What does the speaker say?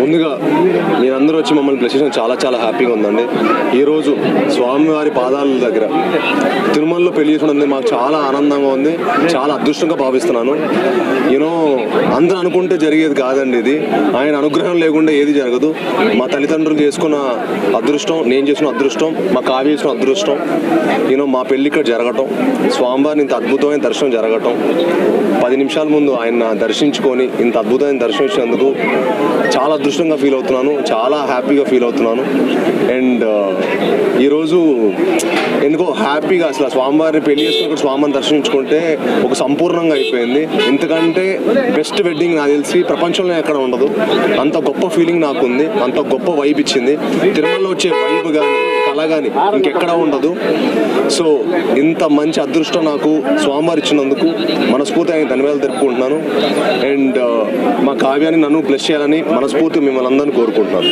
ముందుగా మీరందరూ వచ్చి మమ్మల్ని బ్లెస్ చేసిన చాలా చాలా హ్యాపీగా ఉందండి. ఈరోజు స్వామివారి పాదాల దగ్గర తిరుమలలో పెళ్లి చేసుకున్నది మాకు చాలా ఆనందంగా ఉంది, చాలా అదృష్టంగా భావిస్తున్నాను. యూనో అందరూ అనుకుంటే జరిగేది కాదండి ఇది. ఆయన అనుగ్రహం లేకుండా ఏది జరగదు. మా తల్లిదండ్రులు చేసుకున్న అదృష్టం, నేను చేసుకున్న అదృష్టం, మా కావ్య చేసుకున్న అదృష్టం, యూనో మా పెళ్లి ఇక్కడ జరగటం, స్వామివారిని ఇంత అద్భుతమైన దర్శనం జరగటం, 10 నిమిషాల ముందు ఆయన దర్శించుకొని ఇంత అద్భుతమైన దర్శనం ఇచ్చినందుకు చాలా అదృష్టంగా ఫీల్ అవుతున్నాను, చాలా హ్యాపీగా ఫీల్ అవుతున్నాను. అండ్ ఈరోజు ఎందుకో హ్యాపీగా అసలు స్వామివారిని పెళ్లి చేసుకుని స్వామిని దర్శించుకుంటే ఒక సంపూర్ణంగా అయిపోయింది. ఎందుకంటే బెస్ట్ వెడ్డింగ్ నాకు తెలిసి ప్రపంచంలో ఎక్కడ ఉండదు. అంత గొప్ప ఫీలింగ్ నాకుంది, అంత గొప్ప వైబ్ ఇచ్చింది. తిరుమలలో వచ్చే వైబ్ కానీ కళ కానీ ఇంకెక్కడ ఉండదు. సో ఇంత మంచి అదృష్టం నాకు స్వామివారు ఇచ్చినందుకు మనస్ఫూర్తి ఆయన ధన్యవాదాలు తెలుపుకుంటున్నాను. అండ్ మా కావ్యాన్ని నన్ను బ్లెస్ చేయాలని మనస్ఫూర్తి మిమ్మల్ని అందరినీ కోరుకుంటున్నాను.